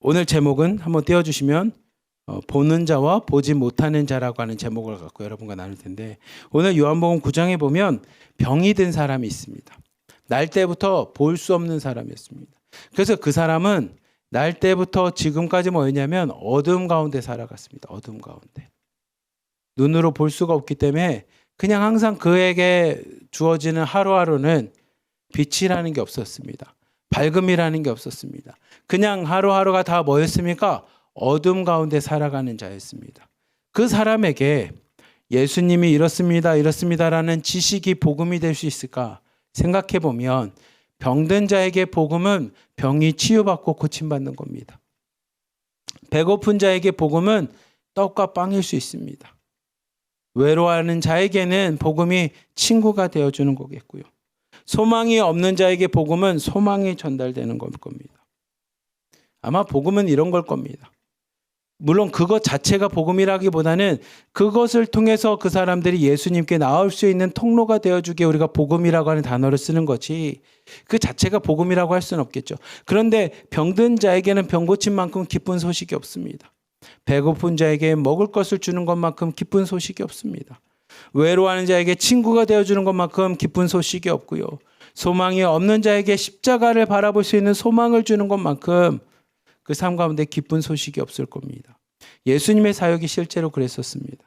오늘 제목은 한번 띄워주시면 보는 자와 보지 못하는 자라고 하는 제목을 갖고 여러분과 나눌 텐데, 오늘 요한복음 9장에 보면 병이 든 사람이 있습니다. 날 때부터 볼 수 없는 사람이었습니다. 그래서 그 사람은 날 때부터 지금까지 뭐였냐면 어둠 가운데 살아갔습니다. 어둠 가운데. 눈으로 볼 수가 없기 때문에 그냥 항상 그에게 주어지는 하루하루는 빛이라는 게 없었습니다. 밝음이라는 게 없었습니다. 그냥 하루하루가 다 뭐였습니까? 어둠 가운데 살아가는 자였습니다. 그 사람에게 예수님이 이렇습니다라는 지식이 복음이 될 수 있을까 생각해 보면, 병든 자에게 복음은 병이 치유받고 고침받는 겁니다. 배고픈 자에게 복음은 떡과 빵일 수 있습니다. 외로워하는 자에게는 복음이 친구가 되어주는 거겠고요. 소망이 없는 자에게 복음은 소망이 전달되는 걸 겁니다. 아마 복음은 이런 걸 겁니다. 물론 그것 자체가 복음이라기보다는 그것을 통해서 그 사람들이 예수님께 나올 수 있는 통로가 되어주기에 우리가 복음이라고 하는 단어를 쓰는 거지, 그 자체가 복음이라고 할 수는 없겠죠. 그런데 병든 자에게는 병 고친 만큼 기쁜 소식이 없습니다. 배고픈 자에게 먹을 것을 주는 것만큼 기쁜 소식이 없습니다. 외로워하는 자에게 친구가 되어주는 것만큼 기쁜 소식이 없고요. 소망이 없는 자에게 십자가를 바라볼 수 있는 소망을 주는 것만큼 그 삶 가운데 기쁜 소식이 없을 겁니다. 예수님의 사역이 실제로 그랬었습니다.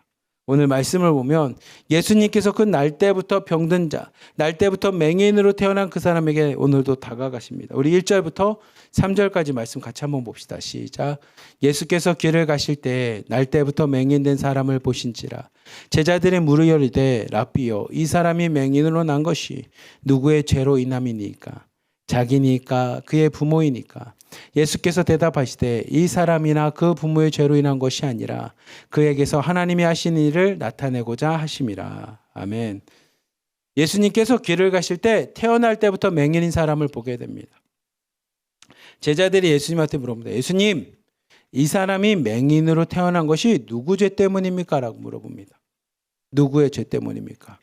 오늘 말씀을 보면 예수님께서 그 날 때부터 병든 자, 날 때부터 맹인으로 태어난 그 사람에게 오늘도 다가가십니다. 우리 1절부터 3절까지 말씀 같이 한번 봅시다. 시작. 예수께서 길을 가실 때 날 때부터 맹인된 사람을 보신지라. 제자들이 물으 이르되 랍비여, 이 사람이 맹인으로 난 것이 누구의 죄로 인함이니까? 자기니까 그의 부모이니까? 예수께서 대답하시되 이 사람이나 그 부모의 죄로 인한 것이 아니라 그에게서 하나님이 하신 일을 나타내고자 하심이라. 아멘. 예수님께서 길을 가실 때 태어날 때부터 맹인인 사람을 보게 됩니다. 제자들이 예수님한테 물어봅니다. 예수님, 이 사람이 맹인으로 태어난 것이 누구 죄 때문입니까? 라고 물어봅니다. 누구의 죄 때문입니까?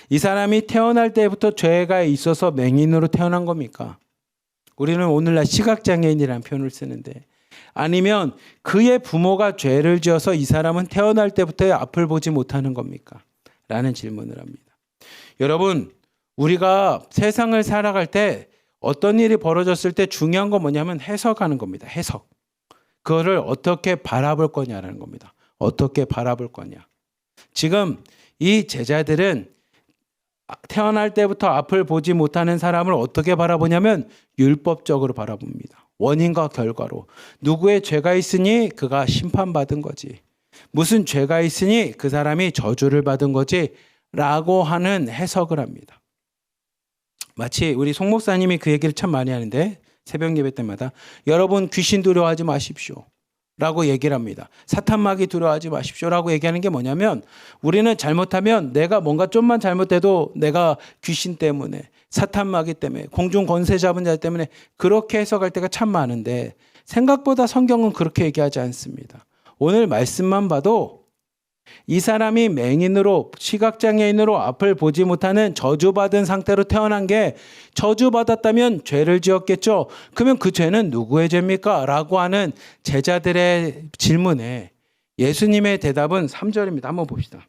이 사람이 태어날 때부터 죄가 있어서 맹인으로 태어난 겁니까? 우리는 오늘날 시각장애인이라는 표현을 쓰는데, 아니면 그의 부모가 죄를 지어서 이 사람은 태어날 때부터 앞을 보지 못하는 겁니까? 라는 질문을 합니다. 여러분, 우리가 세상을 살아갈 때 어떤 일이 벌어졌을 때 중요한 건 뭐냐면 해석하는 겁니다. 해석. 그거를 어떻게 바라볼 거냐라는 겁니다. 어떻게 바라볼 거냐. 지금 이 제자들은 태어날 때부터 앞을 보지 못하는 사람을 어떻게 바라보냐면 율법적으로 바라봅니다. 원인과 결과로. 누구의 죄가 있으니 그가 심판받은 거지. 무슨 죄가 있으니 그 사람이 저주를 받은 거지 라고 하는 해석을 합니다. 마치 우리 송 목사님이 그 얘기를 참 많이 하는데, 새벽 예배 때마다 여러분 귀신 두려워하지 마십시오 라고 얘기를 합니다. 사탄마귀 두려워하지 마십시오 라고 얘기하는 게 뭐냐면, 우리는 잘못하면 내가 뭔가 좀만 잘못해도 내가 귀신 때문에, 사탄마귀 때문에, 공중 권세 잡은 자 때문에 그렇게 해석할 때가 참 많은데, 생각보다 성경은 그렇게 얘기하지 않습니다. 오늘 말씀만 봐도 이 사람이 맹인으로, 시각장애인으로 앞을 보지 못하는 저주받은 상태로 태어난 게, 저주받았다면 죄를 지었겠죠. 그러면 그 죄는 누구의 죄입니까? 라고 하는 제자들의 질문에 예수님의 대답은 3절입니다. 한번 봅시다.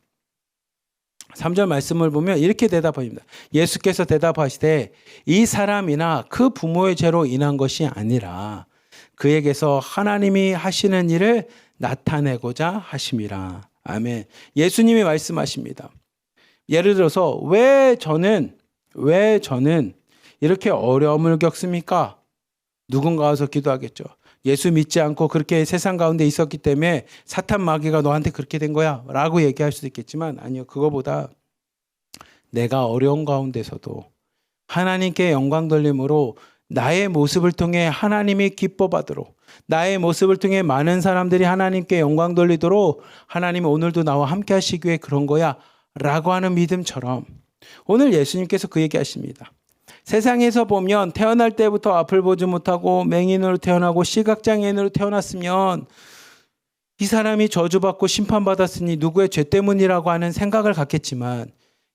3절 말씀을 보면 이렇게 대답합니다. 예수께서 대답하시되 이 사람이나 그 부모의 죄로 인한 것이 아니라 그에게서 하나님이 하시는 일을 나타내고자 하심이라. 아멘. 예수님이 말씀하십니다. 예를 들어서 왜 저는 이렇게 어려움을 겪습니까? 누군가 와서 기도하겠죠. 예수 믿지 않고 그렇게 세상 가운데 있었기 때문에 사탄 마귀가 너한테 그렇게 된 거야 라고 얘기할 수도 있겠지만, 아니요. 그거보다 내가 어려운 가운데서도 하나님께 영광 돌림으로 나의 모습을 통해 하나님이 기뻐 받도록, 나의 모습을 통해 많은 사람들이 하나님께 영광 돌리도록 하나님이 오늘도 나와 함께 하시기 위해 그런 거야 라고 하는 믿음처럼, 오늘 예수님께서 그 얘기 하십니다. 세상에서 보면 태어날 때부터 앞을 보지 못하고 맹인으로 태어나고 시각장애인으로 태어났으면 이 사람이 저주받고 심판받았으니 누구의 죄 때문이라고 하는 생각을 갖겠지만,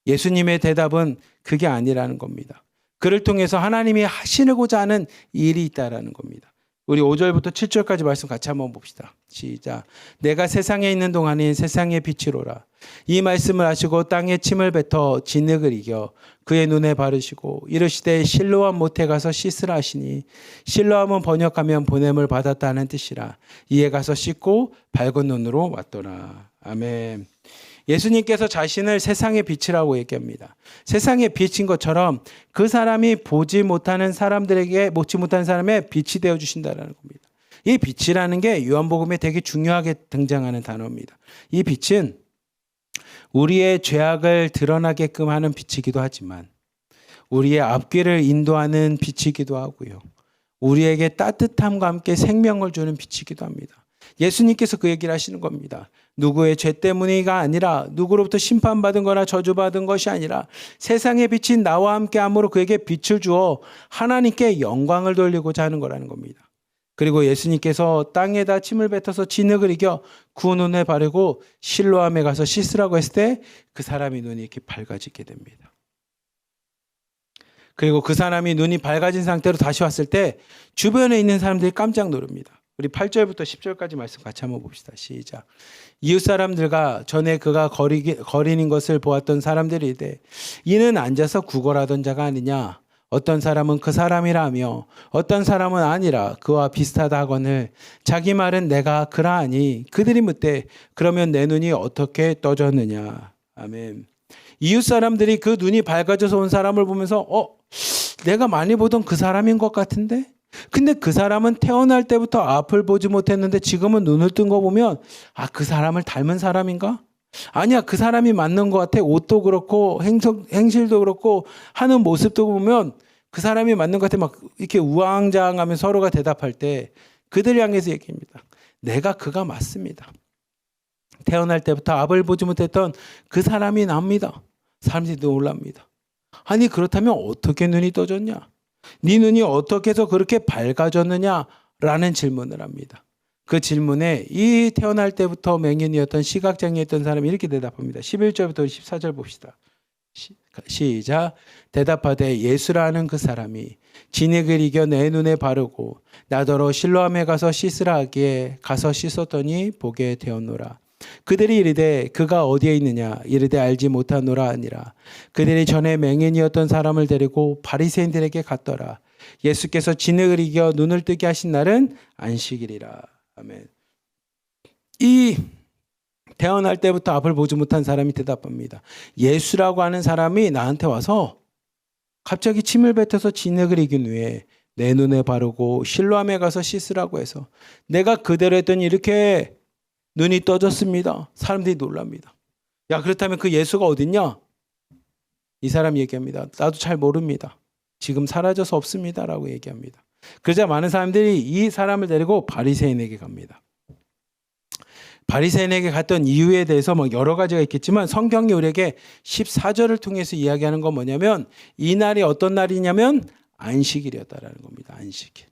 예수님의 대답은 그게 아니라는 겁니다. 그를 통해서 하나님이 하시고자 하는 일이 있다라는 겁니다. 우리 5절부터 7절까지 말씀 같이 한번 봅시다. 시작. 내가 세상에 있는 동안인 세상의 빛이로라. 이 말씀을 하시고 땅에 침을 뱉어 진흙을 이겨 그의 눈에 바르시고 이르시되 실로암 못에 가서 씻으라 하시니 실로암은 번역하면 보냄을 받았다는 뜻이라. 이에 가서 씻고 밝은 눈으로 왔더라. 아멘. 예수님께서 자신을 세상의 빛이라고 얘기합니다. 세상의 빛인 것처럼 그 사람이 보지 못하는 사람들에게 보지 못하는 사람의 빛이 되어 주신다는 겁니다. 이 빛이라는 게 요한복음에 되게 중요하게 등장하는 단어입니다. 이 빛은 우리의 죄악을 드러나게끔 하는 빛이기도 하지만 우리의 앞길을 인도하는 빛이기도 하고요. 우리에게 따뜻함과 함께 생명을 주는 빛이기도 합니다. 예수님께서 그 얘기를 하시는 겁니다. 누구의 죄 때문이가 아니라 누구로부터 심판받은 거나 저주받은 것이 아니라 세상의 빛인 나와 함께 함으로 그에게 빛을 주어 하나님께 영광을 돌리고자 하는 거라는 겁니다. 그리고 예수님께서 땅에다 침을 뱉어서 진흙을 이겨 그 눈에 바르고 실로암에 가서 씻으라고 했을 때 그 사람이 눈이 이렇게 밝아지게 됩니다. 그리고 그 사람이 눈이 밝아진 상태로 다시 왔을 때 주변에 있는 사람들이 깜짝 놀랍니다. 우리 8절부터 10절까지 말씀 같이 한번 봅시다. 시작. 이웃 사람들과 전에 그가 거리는 것을 보았던 사람들이 이르되 이는 앉아서 구걸하던 자가 아니냐. 어떤 사람은 그 사람이라며 어떤 사람은 아니라 그와 비슷하다 하거늘 자기 말은 내가 그라하니 그들이 묻되 그러면 내 눈이 어떻게 떠졌느냐. 아멘. 이웃 사람들이 그 눈이 밝아져서 온 사람을 보면서 내가 많이 보던 그 사람인 것 같은데? 근데 그 사람은 태어날 때부터 앞을 보지 못했는데 지금은 눈을 뜬 거 보면 그 사람을 닮은 사람인가? 아니야, 그 사람이 맞는 것 같아. 옷도 그렇고 행실도 그렇고 하는 모습도 보면 그 사람이 맞는 것 같아. 막 이렇게 우왕좌왕하면 서로가 대답할 때 그들 향해서 얘기합니다. 내가 그가 맞습니다. 태어날 때부터 앞을 보지 못했던 그 사람이 납니다. 사람들이 놀랍니다. 아니 그렇다면 어떻게 눈이 떠졌냐? 네 눈이 어떻게 해서 그렇게 밝아졌느냐라는 질문을 합니다. 그 질문에 이 태어날 때부터 맹인이었던 시각장애였던 사람이 이렇게 대답합니다. 11절부터 14절 봅시다. 시작. 대답하되 예수라는 그 사람이 진흙을 이겨 내 눈에 바르고 나더러 실로암에 가서 씻으라 하기에 가서 씻었더니 보게 되었노라. 그들이 이르되 그가 어디에 있느냐 이르되 알지 못하노라 아니라 그들이 전에 맹인이었던 사람을 데리고 바리새인들에게 갔더라. 예수께서 진흙을 이겨 눈을 뜨게 하신 날은 안식일이라. 아멘. 이 태어날 때부터 앞을 보지 못한 사람이 대답합니다. 예수라고 하는 사람이 나한테 와서 갑자기 침을 뱉어서 진흙을 이긴 후에 내 눈에 바르고 실로암에 가서 씻으라고 해서 내가 그대로 했더니 이렇게 눈이 떠졌습니다. 사람들이 놀랍니다. 야, 그렇다면 그 예수가 어딨냐? 이 사람 얘기합니다. 나도 잘 모릅니다. 지금 사라져서 없습니다. 라고 얘기합니다. 그러자 많은 사람들이 이 사람을 데리고 바리새인에게 갑니다. 바리새인에게 갔던 이유에 대해서 뭐 여러 가지가 있겠지만 성경이 우리에게 14절을 통해서 이야기하는 건 뭐냐면 이 날이 어떤 날이냐면 안식일이었다라는 겁니다. 안식일.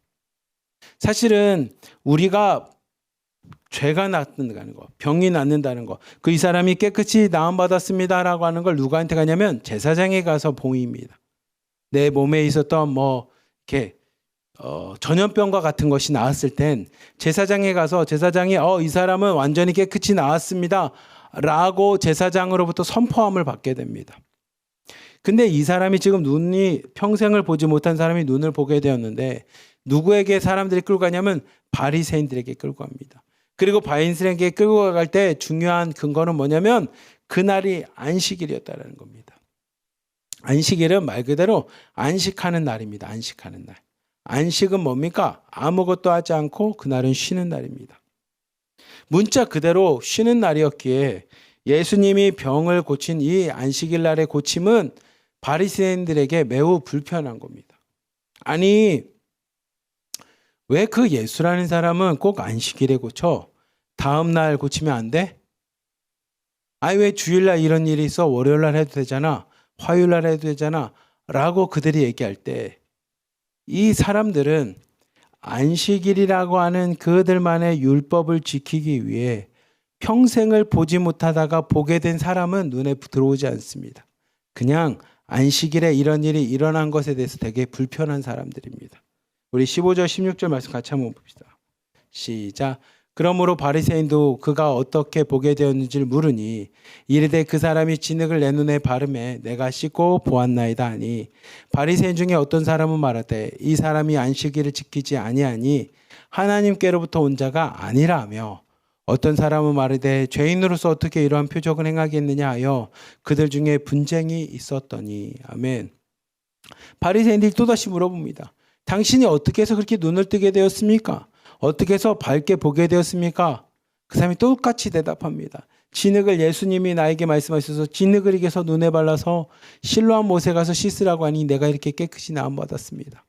사실은 우리가 죄가 낫는다는 거, 병이 낫는다는 거, 그 이 사람이 깨끗이 나음받았습니다라고 하는 걸 누구한테 가냐면 제사장에 가서 보입니다. 내 몸에 있었던 뭐 이렇게 전염병과 같은 것이 나았을 땐 제사장에 가서 제사장이 이 사람은 완전히 깨끗이 나았습니다 라고 제사장으로부터 선포함을 받게 됩니다. 근데 이 사람이 지금 눈이 평생을 보지 못한 사람이 눈을 보게 되었는데 누구에게 사람들이 끌고 가냐면 바리새인들에게 끌고 갑니다. 그리고 바리새인에게 끌고 갈 때 중요한 근거는 뭐냐면 그날이 안식일이었다는 겁니다. 안식일은 말 그대로 안식하는 날입니다. 안식하는 날. 안식은 뭡니까? 아무것도 하지 않고 그날은 쉬는 날입니다. 문자 그대로 쉬는 날이었기에 예수님이 병을 고친 이 안식일 날의 고침은 바리새인들에게 매우 불편한 겁니다. 아니 왜 그 예수라는 사람은 꼭 안식일에 고쳐? 다음 날 고치면 안 돼? 아니 왜 주일날 이런 일이 있어? 월요일날 해도 되잖아. 화요일날 해도 되잖아. 라고 그들이 얘기할 때 이 사람들은 안식일이라고 하는 그들만의 율법을 지키기 위해 평생을 보지 못하다가 보게 된 사람은 눈에 들어오지 않습니다. 그냥 안식일에 이런 일이 일어난 것에 대해서 되게 불편한 사람들입니다. 우리 15절 16절 말씀 같이 한번 봅시다. 시작. 그러므로 바리새인도 그가 어떻게 보게 되었는지를 물으니 이르되 그 사람이 진흙을 내 눈에 바르매 내가 씻고 보았나이다 하니 바리새인 중에 어떤 사람은 말하되 이 사람이 안식일을 지키지 아니하니 하나님께로부터 온 자가 아니라 하며 어떤 사람은 말하되 죄인으로서 어떻게 이러한 표적을 행하겠느냐 하여 그들 중에 분쟁이 있었더니. 아멘. 바리새인들이 또다시 물어봅니다. 당신이 어떻게 해서 그렇게 눈을 뜨게 되었습니까? 어떻게 해서 밝게 보게 되었습니까? 그 사람이 똑같이 대답합니다. 진흙을 예수님이 나에게 말씀하셔서 진흙을 이겨서 눈에 발라서 실로암 못에 가서 씻으라고 하니 내가 이렇게 깨끗이 나음받았습니다.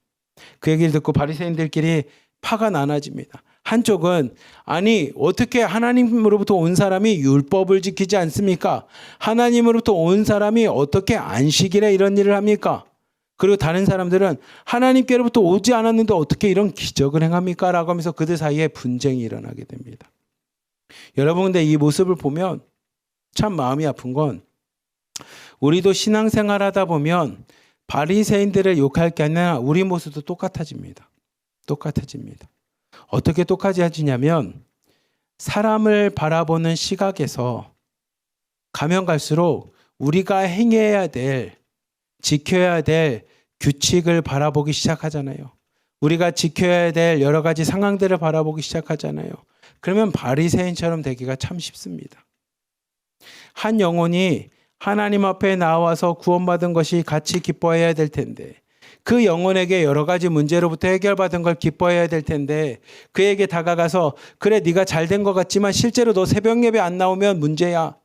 그 얘기를 듣고 바리새인들끼리 파가 나눠집니다. 한쪽은 아니 어떻게 하나님으로부터 온 사람이 율법을 지키지 않습니까? 하나님으로부터 온 사람이 어떻게 안식일에 이런 일을 합니까? 그리고 다른 사람들은 하나님께로부터 오지 않았는데 어떻게 이런 기적을 행합니까? 라고 하면서 그들 사이에 분쟁이 일어나게 됩니다. 여러분 근데 이 모습을 보면 참 마음이 아픈 건 우리도 신앙생활 하다 보면 바리새인들을 욕할 게 아니라 우리 모습도 똑같아집니다. 똑같아집니다. 어떻게 똑같아지냐면 사람을 바라보는 시각에서 가면 갈수록 우리가 행해야 될 지켜야 될 규칙을 바라보기 시작하잖아요. 우리가 지켜야 될 여러 가지 상황들을 바라보기 시작하잖아요. 그러면 바리새인처럼 되기가 참 쉽습니다. 한 영혼이 하나님 앞에 나와서 구원받은 것이 같이 기뻐해야 될 텐데 그 영혼에게 여러 가지 문제로부터 해결받은 걸 기뻐해야 될 텐데 그에게 다가가서 그래 네가 잘된 것 같지만 실제로 너 새벽 예배 안 나오면 문제야.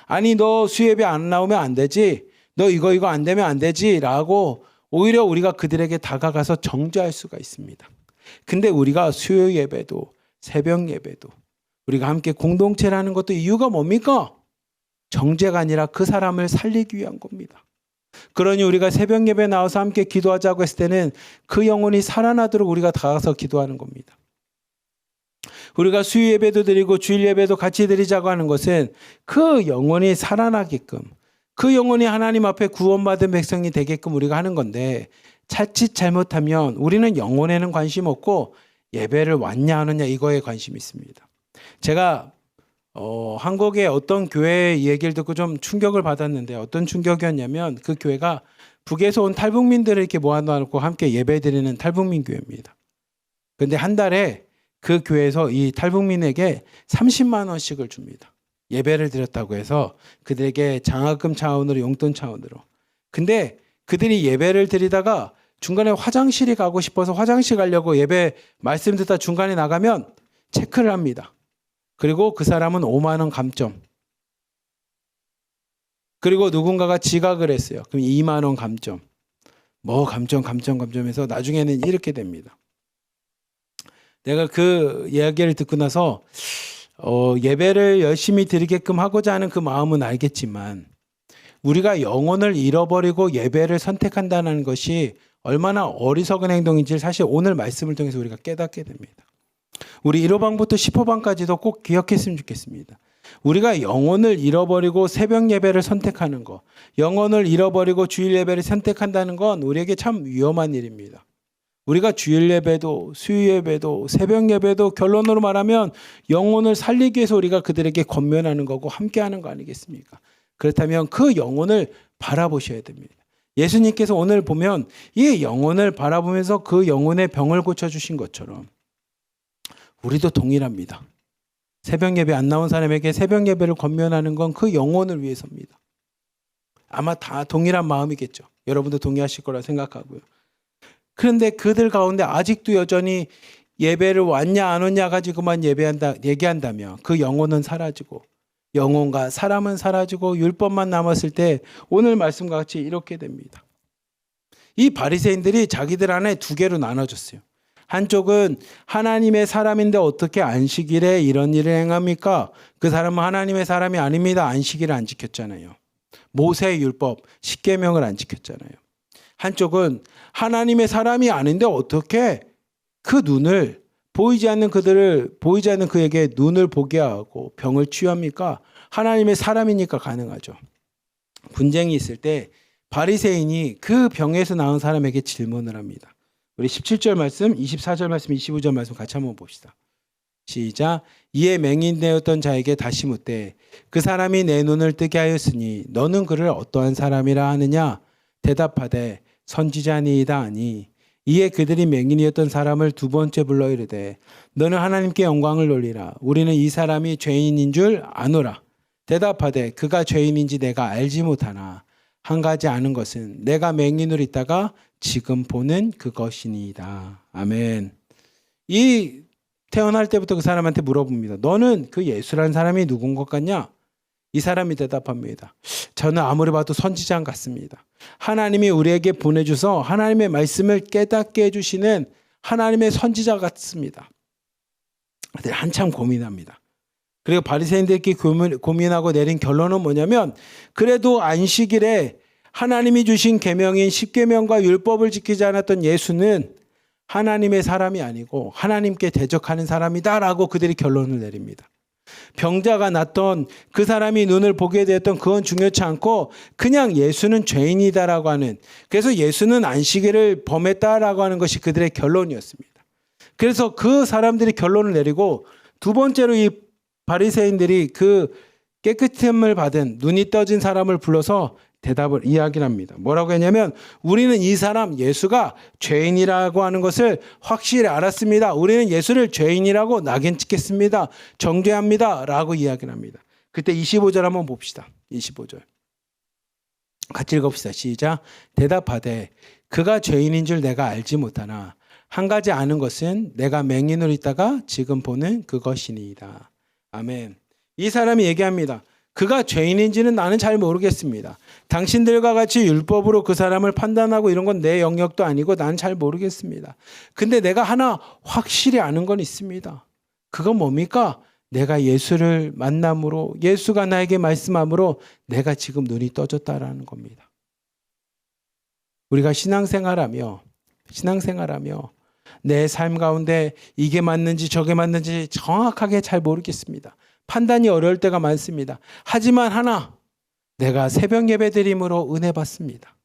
아니 너 수예배 안 나오면 안 되지. 너 이거 안 되면 안 되지 라고 오히려 우리가 그들에게 다가가서 정죄할 수가 있습니다. 근데 우리가 수요 예배도 새벽 예배도 우리가 함께 공동체라는 것도 이유가 뭡니까? 정죄가 아니라 그 사람을 살리기 위한 겁니다. 그러니 우리가 새벽 예배 나와서 함께 기도하자고 했을 때는 그 영혼이 살아나도록 우리가 다가가서 기도하는 겁니다. 우리가 수요 예배도 드리고 주일 예배도 같이 드리자고 하는 것은 그 영혼이 살아나게끔 그 영혼이 하나님 앞에 구원받은 백성이 되게끔 우리가 하는 건데 자칫 잘못하면 우리는 영혼에는 관심 없고 예배를 왔냐 안 왔냐 이거에 관심이 있습니다. 제가 한국의 어떤 교회 얘기를 듣고 좀 충격을 받았는데 어떤 충격이었냐면 그 교회가 북에서 온 탈북민들을 이렇게 모아놓고 함께 예배드리는 탈북민 교회입니다. 그런데 한 달에 그 교회에서 이 탈북민에게 30만 원씩을 줍니다. 예배를 드렸다고 해서 그들에게 장학금 차원으로 용돈 차원으로. 근데 그들이 예배를 드리다가 중간에 화장실이 가고 싶어서 화장실 가려고 예배 말씀 듣다 중간에 나가면 체크를 합니다. 그리고 그 사람은 5만 원 감점. 그리고 누군가가 지각을 했어요. 그럼 2만 원 감점. 뭐 감점해서 나중에는 이렇게 됩니다. 내가 그 이야기를 듣고 나서 예배를 열심히 드리게끔 하고자 하는 그 마음은 알겠지만 우리가 영혼을 잃어버리고 예배를 선택한다는 것이 얼마나 어리석은 행동인지 사실 오늘 말씀을 통해서 우리가 깨닫게 됩니다. 우리 1호방부터 10호방까지도 꼭 기억했으면 좋겠습니다. 우리가 영혼을 잃어버리고 새벽 예배를 선택하는 것, 영혼을 잃어버리고 주일 예배를 선택한다는 건 우리에게 참 위험한 일입니다. 우리가 주일 예배도 수요 예배도 새벽 예배도 결론으로 말하면 영혼을 살리기 위해서 우리가 그들에게 권면하는 거고 함께하는 거 아니겠습니까? 그렇다면 그 영혼을 바라보셔야 됩니다. 예수님께서 오늘 보면 이 영혼을 바라보면서 그 영혼의 병을 고쳐주신 것처럼 우리도 동일합니다. 새벽 예배 안 나온 사람에게 새벽 예배를 권면하는 건 그 영혼을 위해서입니다. 아마 다 동일한 마음이겠죠. 여러분도 동의하실 거라 생각하고요. 그런데 그들 가운데 아직도 여전히 예배를 왔냐 안 왔냐 가지고만 얘기한다면 그 영혼은 사라지고 영혼과 사람은 사라지고 율법만 남았을 때 오늘 말씀과 같이 이렇게 됩니다. 이 바리새인들이 자기들 안에 두 개로 나눠졌어요. 한쪽은 하나님의 사람인데 어떻게 안식일에 이런 일을 행합니까? 그 사람은 하나님의 사람이 아닙니다. 안식일을 안 지켰잖아요. 모세의 율법, 십계명을 안 지켰잖아요. 한쪽은 하나님의 사람이 아닌데 어떻게 그 눈을 보이지 않는 그에게 눈을 보게 하고 병을 치유합니까? 하나님의 사람이니까 가능하죠. 분쟁이 있을 때 바리새인이 그 병에서 나온 사람에게 질문을 합니다. 우리 17절 말씀, 24절 말씀, 25절 말씀 같이 한번 봅시다. 시작. 이에 맹인되었던 자에게 다시 묻되 그 사람이 내 눈을 뜨게 하였으니 너는 그를 어떠한 사람이라 하느냐? 대답하되 선지자니이다 하니 이에 그들이 맹인이었던 사람을 두 번째 불러 이르되 너는 하나님께 영광을 돌리라. 우리는 이 사람이 죄인인 줄 아노라. 대답하되 그가 죄인인지 내가 알지 못하나 한 가지 아는 것은 내가 맹인으로 있다가 지금 보는 그것이니이다. 아멘. 이 태어날 때부터 그 사람한테 물어봅니다. 너는 그 예수라는 사람이 누군 것 같냐? 이 사람이 대답합니다. 저는 아무리 봐도 선지자 같습니다. 하나님이 우리에게 보내주셔서 하나님의 말씀을 깨닫게 해주시는 하나님의 선지자 같습니다. 한참 고민합니다. 그리고 바리새인들끼리 고민하고 내린 결론은 뭐냐면 그래도 안식일에 하나님이 주신 계명인 십계명과 율법을 지키지 않았던 예수는 하나님의 사람이 아니고 하나님께 대적하는 사람이다라고 그들이 결론을 내립니다. 병자가 낫던 그 사람이 눈을 보게 되었던 그건 중요치 않고 그냥 예수는 죄인이다라고 하는, 그래서 예수는 안식일을 범했다라고 하는 것이 그들의 결론이었습니다. 그래서 그 사람들이 결론을 내리고 두 번째로 이 바리새인들이 그 깨끗함을 받은 눈이 떠진 사람을 불러서 대답을 이야기를 합니다. 뭐라고 했냐면 우리는 이 사람 예수가 죄인이라고 하는 것을 확실히 알았습니다. 우리는 예수를 죄인이라고 낙인 찍겠습니다. 정죄합니다. 라고 이야기를 합니다. 그때 25절 한번 봅시다. 25절. 같이 읽어봅시다. 시작. 대답하되 그가 죄인인 줄 내가 알지 못하나 한 가지 아는 것은 내가 맹인으로 있다가 지금 보는 그것이니이다. 아멘. 이 사람이 얘기합니다. 그가 죄인인지는 나는 잘 모르겠습니다. 당신들과 같이 율법으로 그 사람을 판단하고 이런 건 내 영역도 아니고 나는 잘 모르겠습니다. 근데 내가 하나 확실히 아는 건 있습니다. 그건 뭡니까? 내가 예수를 만남으로, 예수가 나에게 말씀함으로 내가 지금 눈이 떠졌다라는 겁니다. 우리가 신앙생활하며 내 삶 가운데 이게 맞는지 저게 맞는지 정확하게 잘 모르겠습니다. 판단이 어려울 때가 많습니다. 하지만 하나, 내가 새벽 예배드림으로 은혜 받습니다.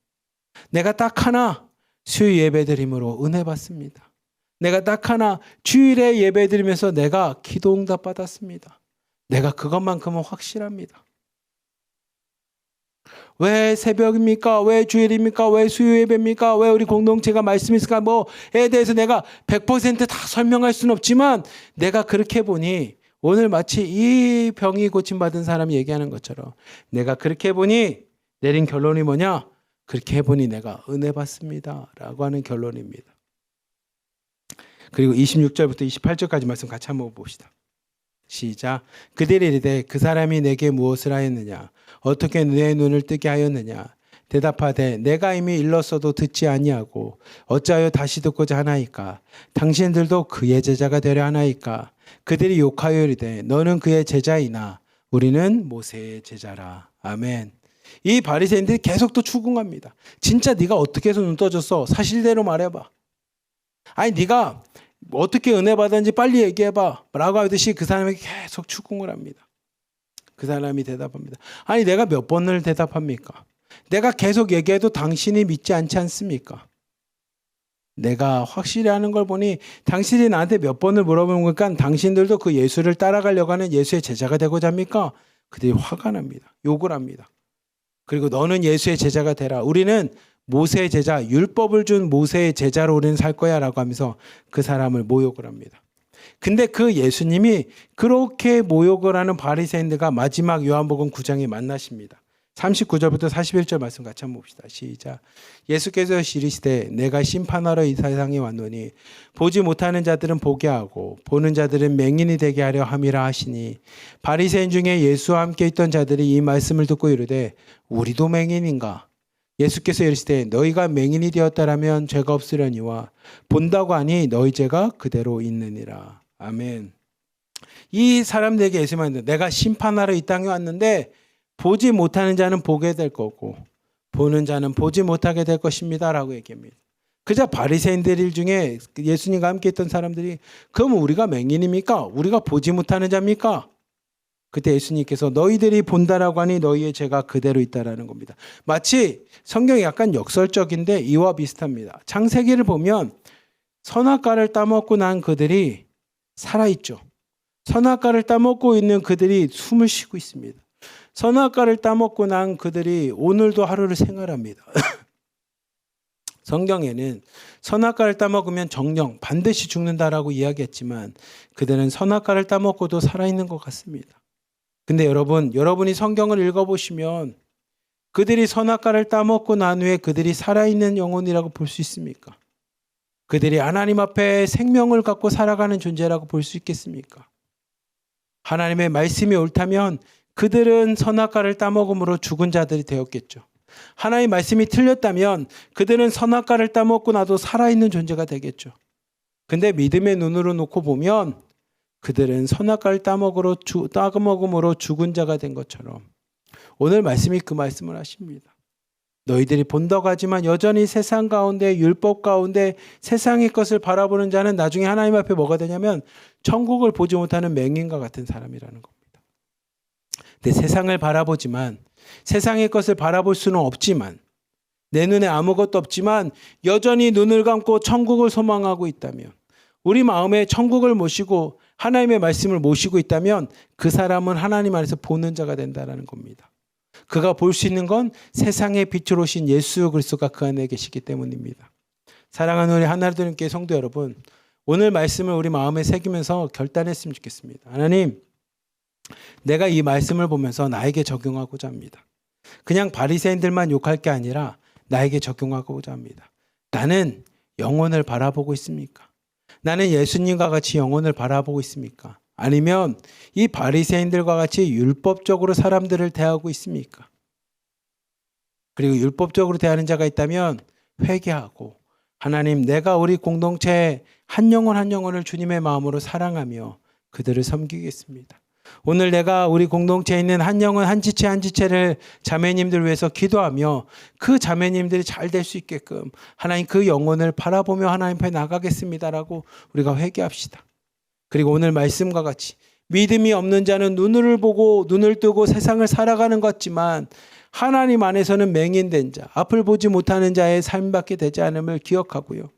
내가 딱 하나, 수요 예배드림으로 은혜 받습니다. 내가 딱 하나, 주일에 예배드리면서 내가 기도 응답 받았습니다. 내가 그것만큼은 확실합니다. 왜 새벽입니까? 왜 주일입니까? 왜 수요 예배입니까? 왜 우리 공동체가 말씀이 있을까? 뭐에 대해서 내가 100% 다 설명할 수는 없지만 내가 그렇게 보니 오늘 마치 이 병이 고침받은 사람이 얘기하는 것처럼 내가 그렇게 보니 내린 결론이 뭐냐? 그렇게 해보니 내가 은혜 받습니다. 라고 하는 결론입니다. 그리고 26절부터 28절까지 말씀 같이 한번 봅시다. 시작. 그들이 이르되 그 사람이 내게 무엇을 하였느냐? 어떻게 내 눈을 뜨게 하였느냐? 대답하되 내가 이미 일렀어도 듣지 아니하고 어찌하여 다시 듣고자 하나이까? 당신들도 그의 제자가 되려 하나이까? 그들이 욕하여 이르되 너는 그의 제자이나 우리는 모세의 제자라. 아멘. 이 바리새인들이 계속 또 추궁합니다. 진짜 네가 어떻게 해서 눈 떠졌어? 사실대로 말해봐. 아니 네가 어떻게 은혜 받았는지 빨리 얘기해봐 라고 하듯이 그 사람에게 계속 추궁을 합니다. 그 사람이 대답합니다. 아니 내가 몇 번을 대답합니까? 내가 계속 얘기해도 당신이 믿지 않지 않습니까? 내가 확실히 하는 걸 보니 당신이 나한테 몇 번을 물어보는 거니까 당신들도 그 예수를 따라가려고 하는 예수의 제자가 되고자 합니까? 그들이 화가 납니다. 욕을 합니다. 그리고 너는 예수의 제자가 되라. 우리는 모세의 제자, 율법을 준 모세의 제자로 우리는 살 거야 라고 하면서 그 사람을 모욕을 합니다. 근데 그 예수님이 그렇게 모욕을 하는 바리새인들과 마지막 요한복음 9장에 만나십니다. 39절부터 41절 말씀 같이 한번 봅시다. 시작. 예수께서 이르시되 내가 심판하러 이 세상에 왔노니 보지 못하는 자들은 보게 하고 보는 자들은 맹인이 되게 하려 함이라 하시니 바리새인 중에 예수와 함께 있던 자들이 이 말씀을 듣고 이르되 우리도 맹인인가? 예수께서 이르시되 너희가 맹인이 되었다라면 죄가 없으려니와 본다고 하니 너희 죄가 그대로 있느니라. 아멘. 이 사람들에게 예수님은 내가 심판하러 이 땅에 왔는데 보지 못하는 자는 보게 될 거고 보는 자는 보지 못하게 될 것입니다 라고 얘기합니다. 그저 바리새인들 중에 예수님과 함께 있던 사람들이 그럼 우리가 맹인입니까? 우리가 보지 못하는 자입니까? 그때 예수님께서 너희들이 본다라고 하니 너희의 죄가 그대로 있다라는 겁니다. 마치 성경이 약간 역설적인데 이와 비슷합니다. 창세기를 보면 선악과를 따먹고 난 그들이 살아있죠. 선악과를 따먹고 있는 그들이 숨을 쉬고 있습니다. 선악과를 따먹고 난 그들이 오늘도 하루를 생활합니다. 성경에는 선악과를 따먹으면 정령 반드시 죽는다라고 이야기했지만 그들은 선악과를 따먹고도 살아있는 것 같습니다. 근데 여러분이 성경을 읽어보시면 그들이 선악과를 따먹고 난 후에 그들이 살아있는 영혼이라고 볼 수 있습니까? 그들이 하나님 앞에 생명을 갖고 살아가는 존재라고 볼 수 있겠습니까? 하나님의 말씀이 옳다면 그들은 선악과를 따먹음으로 죽은 자들이 되었겠죠. 하나님의 말씀이 틀렸다면 그들은 선악과를 따먹고 나도 살아있는 존재가 되겠죠. 근데 믿음의 눈으로 놓고 보면 그들은 선악과를 따먹음으로 죽은 자가 된 것처럼 오늘 말씀이 그 말씀을 하십니다. 너희들이 본다고 하지만 여전히 세상 가운데 율법 가운데 세상의 것을 바라보는 자는 나중에 하나님 앞에 뭐가 되냐면 천국을 보지 못하는 맹인과 같은 사람이라는 겁니다. 근데 세상을 바라보지만 세상의 것을 바라볼 수는 없지만 내 눈에 아무것도 없지만 여전히 눈을 감고 천국을 소망하고 있다면 우리 마음에 천국을 모시고 하나님의 말씀을 모시고 있다면 그 사람은 하나님 안에서 보는 자가 된다는 겁니다. 그가 볼 수 있는 건 세상의 빛으로 오신 예수 그리스도가 그 안에 계시기 때문입니다. 사랑하는 우리 하나님 교회 성도 여러분, 오늘 말씀을 우리 마음에 새기면서 결단했으면 좋겠습니다. 하나님, 내가 이 말씀을 보면서 나에게 적용하고자 합니다. 그냥 바리새인들만 욕할 게 아니라 나에게 적용하고자 합니다. 나는 영혼을 바라보고 있습니까? 나는 예수님과 같이 영혼을 바라보고 있습니까? 아니면 이 바리새인들과 같이 율법적으로 사람들을 대하고 있습니까? 그리고 율법적으로 대하는 자가 있다면 회개하고 하나님, 내가 우리 공동체의 한 영혼 한 영혼을 주님의 마음으로 사랑하며 그들을 섬기겠습니다. 오늘 내가 우리 공동체에 있는 한 영혼 한 지체 한 지체를 자매님들 위해서 기도하며 그 자매님들이 잘 될 수 있게끔 하나님 그 영혼을 바라보며 하나님 앞에 나가겠습니다라고 우리가 회개합시다. 그리고 오늘 말씀과 같이 믿음이 없는 자는 눈을 보고 눈을 뜨고 세상을 살아가는 것 같지만 하나님 안에서는 맹인된 자, 앞을 보지 못하는 자의 삶밖에 되지 않음을 기억하고요.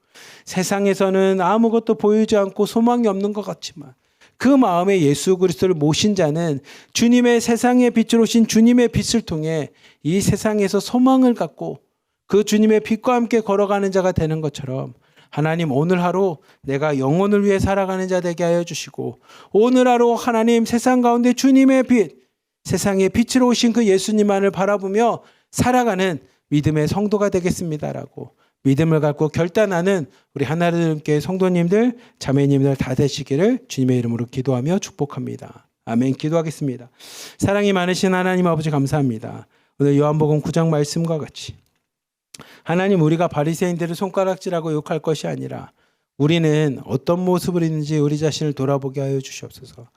세상에서는 아무것도 보이지 않고 소망이 없는 것 같지만 그 마음에 예수 그리스도를 모신 자는 주님의 세상의 빛으로 오신 주님의 빛을 통해 이 세상에서 소망을 갖고 그 주님의 빛과 함께 걸어가는 자가 되는 것처럼 하나님, 오늘 하루 내가 영혼을 위해 살아가는 자 되게 하여 주시고 오늘 하루 하나님 세상 가운데 주님의 빛, 세상의 빛으로 오신 그 예수님만을 바라보며 살아가는 믿음의 성도가 되겠습니다라고 믿음을 갖고 결단하는 우리 하나님 교회 성도님들, 자매님들 다 되시기를 주님의 이름으로 기도하며 축복합니다. 아멘. 기도하겠습니다. 사랑이 많으신 하나님 아버지 감사합니다. 오늘 요한복음 9장 말씀과 같이 하나님, 우리가 바리새인들을 손가락질하고 욕할 것이 아니라 우리는 어떤 모습을 있는지 우리 자신을 돌아보게 하여 주시옵소서.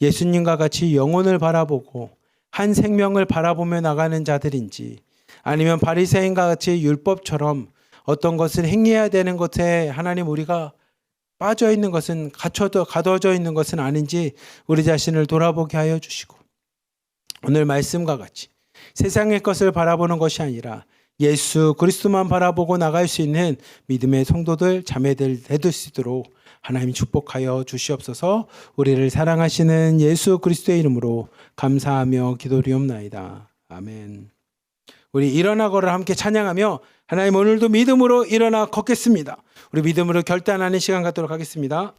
예수님과 같이 영혼을 바라보고 한 생명을 바라보며 나가는 자들인지 아니면 바리새인과 같이 율법처럼 어떤 것을 행해야 되는 것에 하나님 우리가 빠져 있는 것은 가둬져 있는 것은 아닌지 우리 자신을 돌아보게 하여 주시고 오늘 말씀과 같이 세상의 것을 바라보는 것이 아니라 예수 그리스도만 바라보고 나갈 수 있는 믿음의 성도들, 자매들 되실 수 있도록 하나님 축복하여 주시옵소서. 우리를 사랑하시는 예수 그리스도의 이름으로 감사하며 기도드리옵나이다. 아멘. 우리 일어나 걸을 함께 찬양하며 하나님 오늘도 믿음으로 일어나 걷겠습니다. 우리 믿음으로 결단하는 시간 갖도록 하겠습니다.